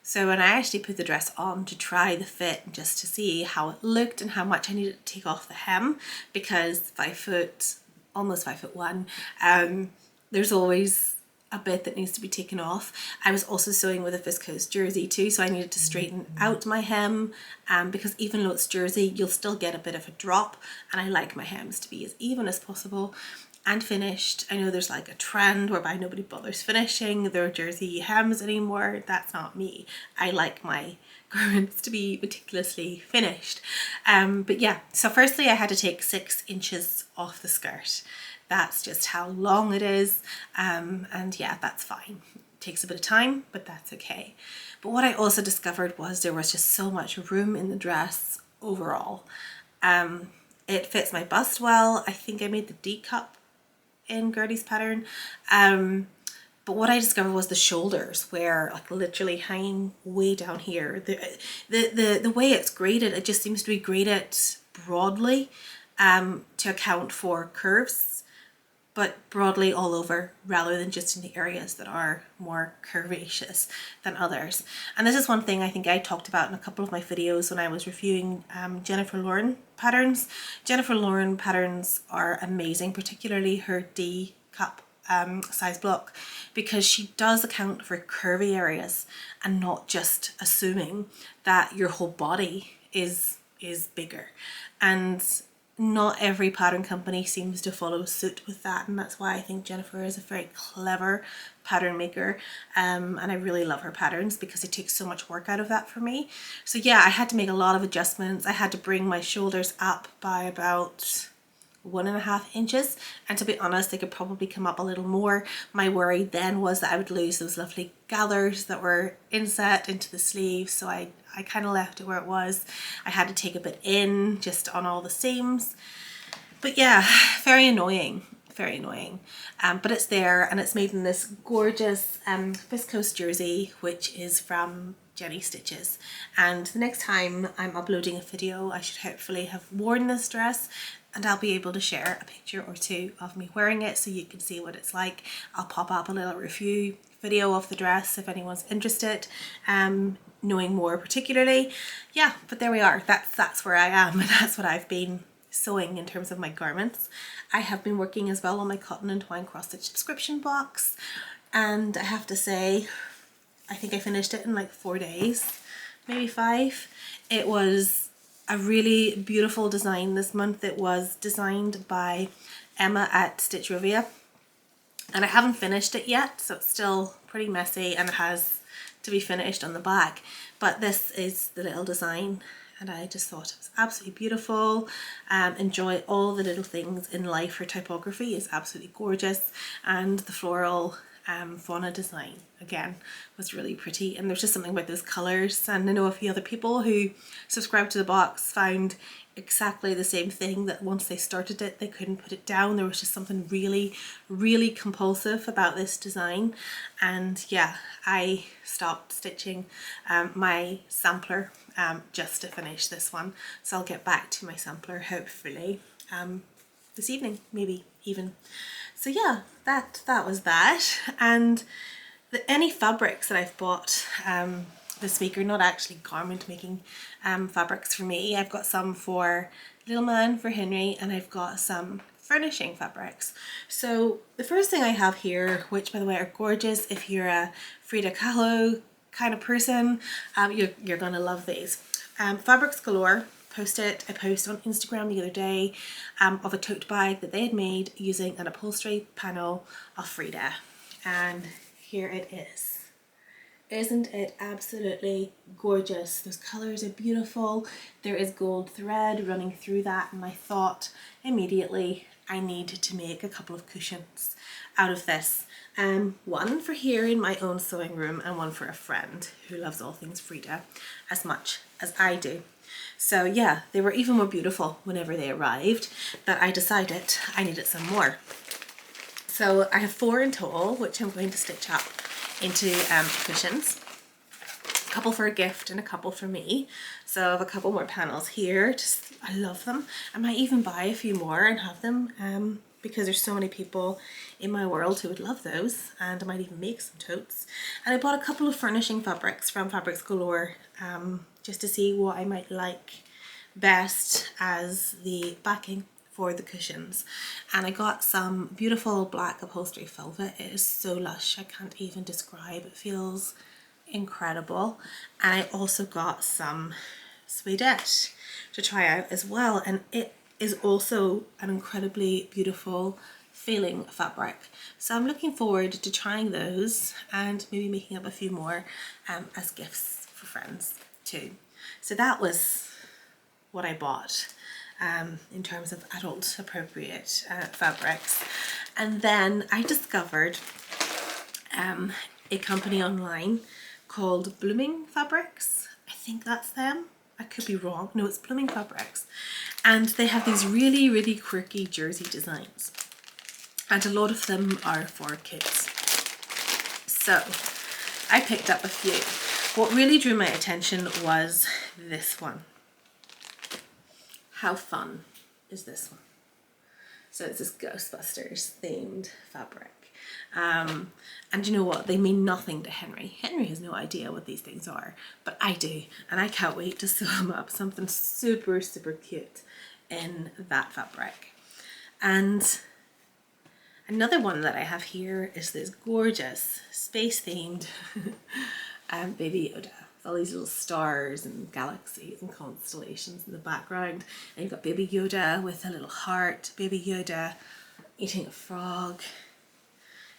So when I actually put the dress on to try the fit, just to see how it looked and how much I needed to take off the hem, because 5 foot, almost 5'1", there's always a bit that needs to be taken off. I was also sewing with a viscose jersey too, so I needed to straighten out my hem, because even though it's jersey, you'll still get a bit of a drop, and I like my hems to be as even as possible and finished. I know there's like a trend whereby nobody bothers finishing their jersey hems anymore. That's not me. I like my garments to be meticulously finished. But yeah, so firstly I had to take 6 inches off the skirt. That's just how long it is, and yeah, that's fine. It takes a bit of time, but that's okay. But what I also discovered was there was just so much room in the dress overall. It fits my bust well. I think I made the D cup in Gertie's pattern, but what I discovered was the shoulders were like literally hanging way down here. The way it's graded, it just seems to be graded broadly to account for curves, but broadly all over rather than just in the areas that are more curvaceous than others. And this is one thing I think I talked about in a couple of my videos when I was reviewing Jennifer Lauren patterns. Jennifer Lauren patterns are amazing, particularly her D cup size block, because she does account for curvy areas and not just assuming that your whole body is bigger. And not every pattern company seems to follow suit with that, and that's why I think Jennifer is a very clever pattern maker, and I really love her patterns because it takes so much work out of that for me. So yeah, I had to make a lot of adjustments. I had to bring my shoulders up by about 1.5 inches, and to be honest, they could probably come up a little more. My worry then was that I would lose those lovely gathers that were inset into the sleeves, so I kind of left it where it was. I had to take a bit in just on all the seams, but yeah, very annoying, very annoying. But it's there, and it's made in this gorgeous viscose jersey, which is from Jenny Stitches. And the next time I'm uploading a video, I should hopefully have worn this dress, and I'll be able to share a picture or two of me wearing it so you can see what it's like. I'll pop up a little review video of the dress if anyone's interested, knowing more particularly. Yeah, but there we are. That's where I am, and that's what I've been sewing in terms of my garments. I have been working as well on my cotton and twine cross stitch subscription box, and I have to say, I think I finished it in like 4 days, maybe 5. It was a really beautiful design this month. It was designed by Emma at Stitch Rivia, and I haven't finished it yet, so it's still pretty messy and it has to be finished on the back, but this is the little design, and I just thought it was absolutely beautiful. Enjoy all the little things in life. Her typography is absolutely gorgeous, and the floral fauna design again was really pretty, and there's just something about those colors. And I know a few other people who subscribed to the box found exactly the same thing, that once they started it they couldn't put it down. There was just something really compulsive about this design, and yeah, I stopped stitching my sampler just to finish this one, so I'll get back to my sampler hopefully this evening, maybe even. So yeah, that was that. And any fabrics that I've bought this week are not actually garment making fabrics for me. I've got some for little man, for Henry, and I've got some furnishing fabrics. So the first thing I have here, which by the way are gorgeous if you're a Frida Kahlo kind of person, you're gonna love these. Fabrics Galore posted a post on Instagram the other day of a tote bag that they had made using an upholstery panel of Frida, and here it is. Isn't it absolutely gorgeous? Those colors are beautiful. There is gold thread running through that, and I thought immediately I need to make a couple of cushions out of this. One for here in my own sewing room, and one for a friend who loves all things Frida as much as I do. So yeah, they were even more beautiful whenever they arrived that I decided I needed some more. So I have 4 in total, which I'm going to stitch up into cushions. A couple for a gift and a couple for me. So I have a couple more panels here. Just, I love them. I might even buy a few more and have them because there's so many people in my world who would love those, and I might even make some totes. And I bought a couple of furnishing fabrics from Fabrics Galore just to see what I might like best as the backing for the cushions. And I got some beautiful black upholstery velvet. It is so lush, I can't even describe. It feels incredible. And I also got some suedette to try out as well, and it is also an incredibly beautiful feeling fabric. So I'm looking forward to trying those and maybe making up a few more as gifts for friends too. So that was what I bought in terms of adult appropriate fabrics. And then I discovered a company online called Blooming Fabrics. I think that's them. I could be wrong. No, it's Blooming Fabrics. And they have these really, really quirky jersey designs. And a lot of them are for kids. So I picked up a few. What really drew my attention was this one. How fun is this one? So it's this Ghostbusters themed fabric. And you know what? They mean nothing to Henry. Henry has no idea what these things are, but I do. And I can't wait to sew him up something super, super cute in that fabric. And another one that I have here is this gorgeous space themed Baby Yoda. All these little stars and galaxies and constellations in the background. And you've got Baby Yoda with a little heart, Baby Yoda eating a frog.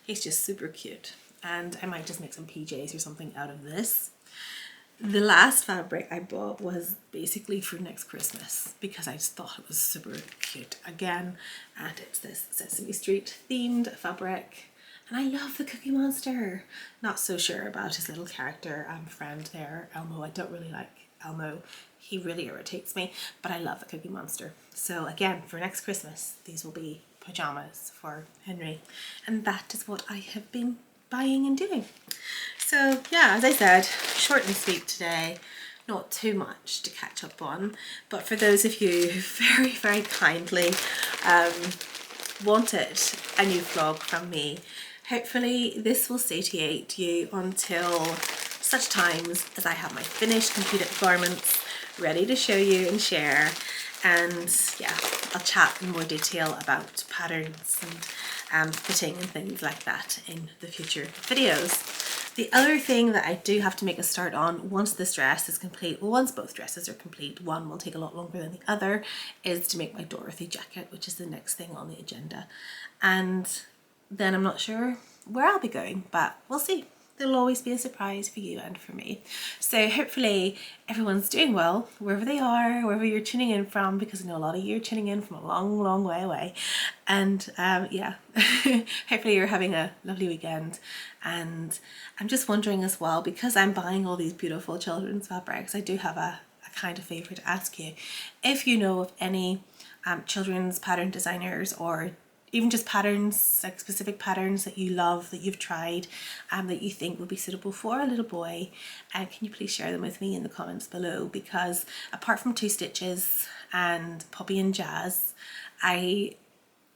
He's just super cute. And I might just make some PJs or something out of this. The last fabric I bought was basically for next Christmas because I just thought it was super cute again. And it's this Sesame Street themed fabric. And I love the Cookie Monster. Not so sure about his little character friend there, Elmo. I don't really like Elmo. He really irritates me, but I love the Cookie Monster. So again, for next Christmas, these will be pajamas for Henry. And that is what I have been buying and doing. So yeah, as I said, short and sweet today. Not too much to catch up on, but for those of you who very, very kindly wanted a new vlog from me, hopefully this will satiate you until such times as I have my finished completed garments ready to show you and share. And yeah, I'll chat in more detail about patterns and fitting and things like that in the future videos. The other thing that I do have to make a start on once this dress is complete, well, once both dresses are complete, one will take a lot longer than the other, is to make my Dorothy jacket, which is the next thing on the agenda. And then I'm not sure where I'll be going, but we'll see. There'll always be a surprise for you and for me. So hopefully everyone's doing well wherever they are, wherever you're tuning in from, because I know a lot of you are tuning in from a long, long way away. And yeah, hopefully you're having a lovely weekend. And I'm just wondering as well, because I'm buying all these beautiful children's fabrics, I do have a kind of favour to ask you. If you know of any children's pattern designers, or even just patterns, like specific patterns that you love, that you've tried, that you think would be suitable for a little boy, can you please share them with me in the comments below? Because apart from Two Stitches and Poppy and Jazz, I'm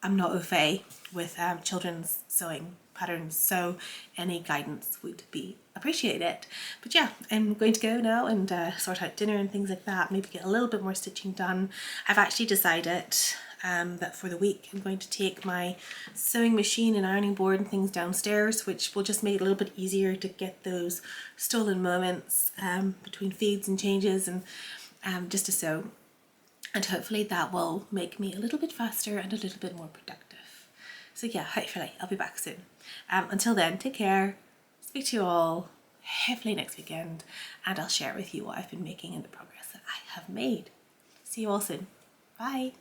not au fait with children's sewing patterns, so any guidance would be appreciated. But yeah, I'm going to go now and sort out dinner and things like that, maybe get a little bit more stitching done. I've actually decided that for the week I'm going to take my sewing machine and ironing board and things downstairs, which will just make it a little bit easier to get those stolen moments between feeds and changes and just to sew. And hopefully that will make me a little bit faster and a little bit more productive. So yeah, hopefully I'll be back soon. Until then, take care, speak to you all hopefully next weekend, and I'll share with you what I've been making and the progress that I have made. See you all soon. Bye.